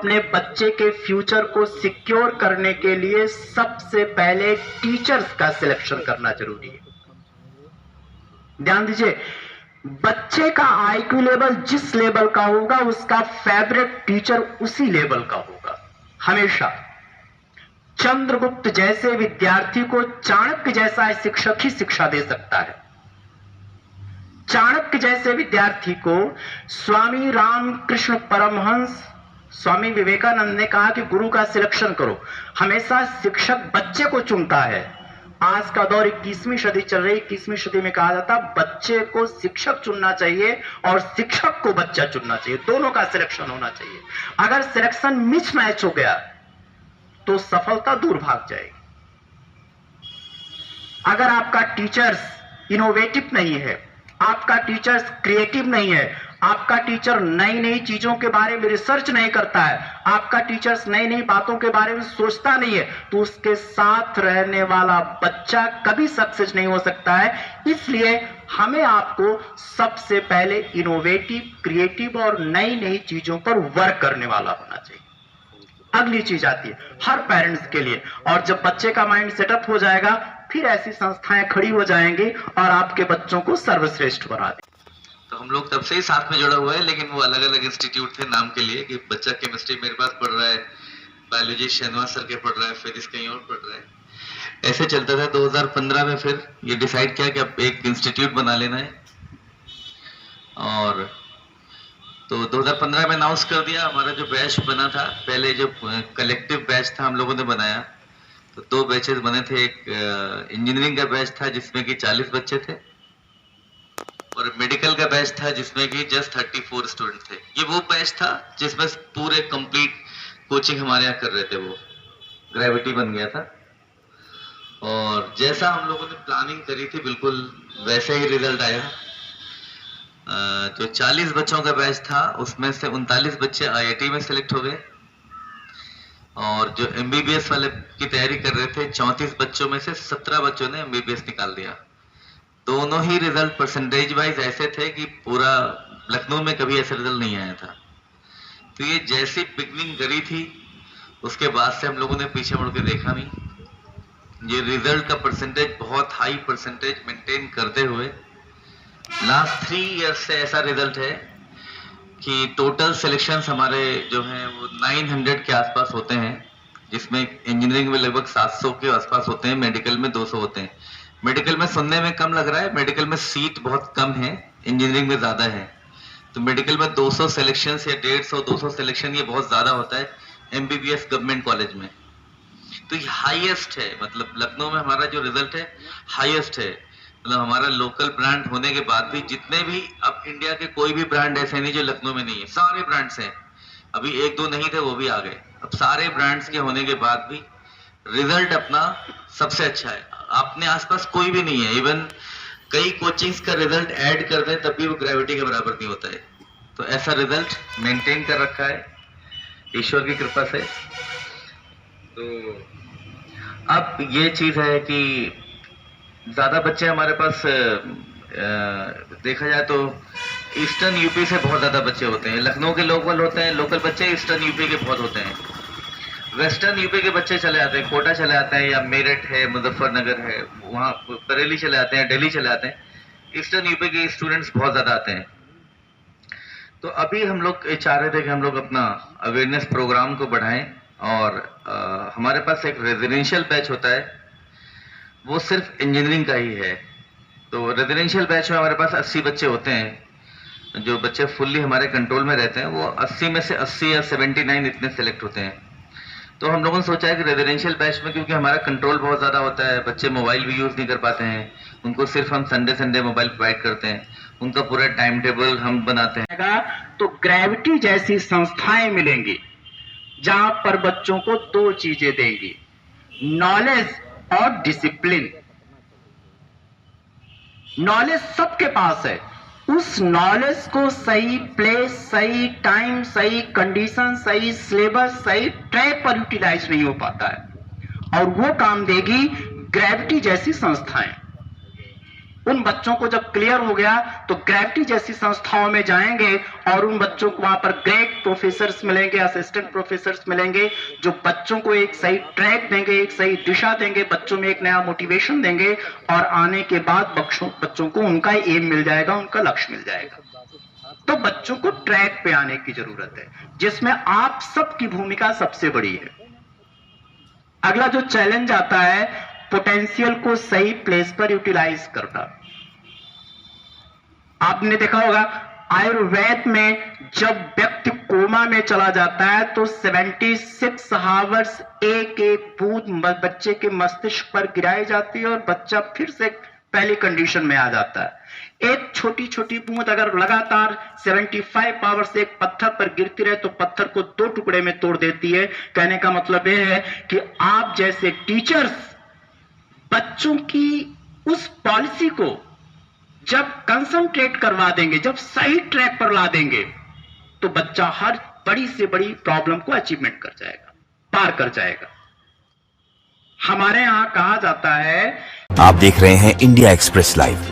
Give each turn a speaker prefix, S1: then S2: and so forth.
S1: अपने बच्चे के फ्यूचर को सिक्योर करने के लिए सबसे पहले टीचर्स का सिलेक्शन करना जरूरी है। ध्यान दीजिए, बच्चे का आईक्यू लेवल जिस लेवल का होगा उसका फेवरेट टीचर उसी लेवल का होगा। हमेशा चंद्रगुप्त जैसे विद्यार्थी को चाणक्य जैसा शिक्षक ही शिक्षा दे सकता है। चाणक्य जैसे विद्यार्थी को स्वामी रामकृष्ण परमहंस, स्वामी विवेकानंद ने कहा कि गुरु का सिलेक्शन करो। हमेशा शिक्षक बच्चे को चुनता है। आज का दौर 21वीं सदी चल रही, 21वीं सदी में कहा जाता बच्चे को शिक्षक चुनना चाहिए और शिक्षक को बच्चा चुनना चाहिए, दोनों का सिलेक्शन होना चाहिए। अगर सिलेक्शन मिसमैच हो गया तो सफलता दूर भाग जाएगी। अगर आपका टीचर्स इनोवेटिव नहीं है, आपका टीचर्स क्रिएटिव नहीं है, आपका टीचर नई नई चीजों के बारे में रिसर्च नहीं करता है, आपका टीचर्स नई नई बातों के बारे में सोचता नहीं है, तो उसके साथ रहने वाला बच्चा कभी सक्सेस नहीं हो सकता है। इसलिए हमें आपको सबसे पहले इनोवेटिव, क्रिएटिव और नई नई चीजों पर वर्क करने वाला होना चाहिए। अगली चीज आती है हर पेरेंट्स के लिए, और जब बच्चे का माइंड सेटअप हो जाएगा फिर ऐसी संस्थाएं खड़ी हो जाएंगी और आपके बच्चों को सर्वश्रेष्ठ बना देंगे।
S2: तो हम लोग तब से ही साथ में जुड़ा हुआ है, लेकिन वो अलग अलग इंस्टीट्यूट थे नाम के लिए, कि बच्चा केमिस्ट्री मेरे पास पढ़ रहा है, बायोलॉजी शहनवाज सर के पढ़ रहा है, फिजिक्स कहीं और पढ़ रहा है। ऐसे चलता था। 2015 में फिर ये डिसाइड किया कि अब एक इंस्टीट्यूट बना लेना है, और तो 2015 में अनाउंस कर दिया। हमारा जो बैच बना था, पहले जो कलेक्टिव बैच था हम लोगों ने बनाया, तो 2 बैचेस बने थे। एक इंजीनियरिंग का बैच था जिसमें कि 40 बच्चे थे, और मेडिकल का बैच था जिसमें कि जस्ट 34 स्टूडेंट थे। ये वो बैच था जिसमें पूरे कंप्लीट कोचिंग हमारे यहाँ कर रहे थे, वो ग्रेविटी बन गया था। और जैसा हम लोगों ने प्लानिंग करी थी बिल्कुल वैसे ही रिजल्ट आया। जो 40 बच्चों का बैच था उसमें से 39 बच्चे IIT में सिलेक्ट हो गए, और जो MBBS वाले की तैयारी कर रहे थे 34 बच्चों में से 17 बच्चों ने MBBS निकाल दिया। दोनों ही रिजल्ट परसेंटेज वाइज ऐसे थे कि पूरा लखनऊ में कभी ऐसा रिजल्ट नहीं आया था। तो ये जैसी बिगनिंग करी थी उसके बाद से हम लोगों ने पीछे मुड़ के देखा नहीं। ये रिजल्ट का परसेंटेज बहुत हाई परसेंटेज मेंटेन करते हुए लास्ट 3 ईयर्स से ऐसा रिजल्ट है कि टोटल सिलेक्शंस हमारे जो हैं वो 900 के आसपास होते हैं, जिसमें इंजीनियरिंग में लगभग 700 के आसपास होते हैं, मेडिकल में 200 होते हैं। मेडिकल में सुनने में कम लग रहा है, मेडिकल में सीट बहुत कम है, इंजीनियरिंग में ज्यादा है। तो मेडिकल में 200 सिलेक्शन या 150-200 सिलेक्शन ये बहुत ज्यादा होता है MBBS गवर्नमेंट कॉलेज में। तो ये हाईएस्ट है, मतलब लखनऊ में हमारा जो रिजल्ट है हाईएस्ट है। मतलब हमारा लोकल ब्रांड होने के बाद भी जितने भी, अब इंडिया के कोई भी ब्रांड ऐसे नहीं जो लखनऊ में नहीं है, सारे ब्रांड्स हैं। अभी 1-2 नहीं थे, वो भी आ गए। अब सारे ब्रांड्स के होने के बाद भी रिजल्ट अपना सबसे अच्छा है। अपने आसपास कोई भी नहीं है, इवन कई कोचिंग्स का रिजल्ट ऐड कर दें तब भी वो ग्रेविटी के बराबर नहीं होता है। तो ऐसा रिजल्ट मेंटेन कर रखा है ईश्वर की कृपा से। तो अब ये चीज है कि ज्यादा बच्चे हमारे पास देखा जाए तो ईस्टर्न यूपी से बहुत ज्यादा बच्चे होते हैं। लखनऊ के लोकल होते हैं, लोकल बच्चे ईस्टर्न यूपी के बहुत होते हैं। वेस्टर्न यूपी के बच्चे चले आते हैं, कोटा चले आते हैं, या मेरठ है, मुजफ्फरनगर है, वहाँ बरेली चले आते हैं, दिल्ली चले आते हैं। ईस्टर्न यूपी के स्टूडेंट्स बहुत ज्यादा आते हैं। तो अभी हम लोग चाह रहे थे कि हम लोग अपना अवेयरनेस प्रोग्राम को बढ़ाएं, और हमारे पास एक रेजिडेंशियल बैच होता है, वो सिर्फ इंजीनियरिंग का ही है। तो रेजिडेंशियल बैच में हमारे पास 80 बच्चे होते हैं। जो बच्चे फुल्ली हमारे कंट्रोल में रहते हैं वो 80 में से 80 या 79 इतने सेलेक्ट होते हैं। तो हम लोगों ने सोचा है कि रेजिडेंशियल बैच में, क्योंकि हमारा कंट्रोल बहुत ज़्यादा होता है, बच्चे मोबाइल भी यूज़ नहीं कर पाते हैं, उनको सिर्फ हम संडे मोबाइल प्रोवाइड करते हैं, उनका पूरा टाइम टेबल हम बनाते हैं।
S1: तो ग्रेविटी जैसी संस्थाएं मिलेंगी जहां पर बच्चों को 2 चीजें देंगी, नॉलेज और डिसिप्लिन। नॉलेज सबके पास है, उस नॉलेज को सही प्लेस, सही टाइम, सही कंडीशन, सही सिलेबस, सही ट्रैक पर यूटिलाइज नहीं हो पाता है, और वो काम देगी ग्रेविटी जैसी संस्थाएं। उन बच्चों को जब क्लियर हो गया तो ग्रेविटी जैसी संस्थाओं में जाएंगे और उन बच्चों को वहां पर ग्रेट प्रोफेसर्स मिलेंगे, असिस्टेंट प्रोफेसर्स मिलेंगे, जो बच्चों को एक सही ट्रैक देंगे, एक सही दिशा देंगे, बच्चों में एक नया मोटिवेशन देंगे और आने के बाद बच्चों को उनका एम मिल जाएगा, उनका लक्ष्य मिल जाएगा। तो बच्चों को ट्रैक पे आने की जरूरत है, जिसमें आप सबकी भूमिका सबसे बड़ी है। अगला जो चैलेंज आता है, पोटेंशियल को सही प्लेस पर यूटिलाइज करना। आपने देखा होगा आयुर्वेद में जब व्यक्ति कोमा में चला जाता है तो 76 हावर्स एक बूंद बच्चे के मस्तिष्क पर गिराई जाती है और बच्चा फिर से पहली कंडीशन में आ जाता है। एक छोटी छोटी बूंद अगर लगातार 75 आवर्स एक पत्थर पर गिरती रहे तो पत्थर को 2 टुकड़े में तोड़ देती है। कहने का मतलब यह है कि आप जैसे टीचर्स बच्चों की उस पॉलिसी को जब कंसंट्रेट करवा देंगे, जब सही ट्रैक पर ला देंगे, तो बच्चा हर बड़ी से बड़ी प्रॉब्लम को अचीवमेंट कर जाएगा, पार कर जाएगा। हमारे यहां कहा जाता है।
S3: आप देख रहे हैं इंडिया एक्सप्रेस लाइव,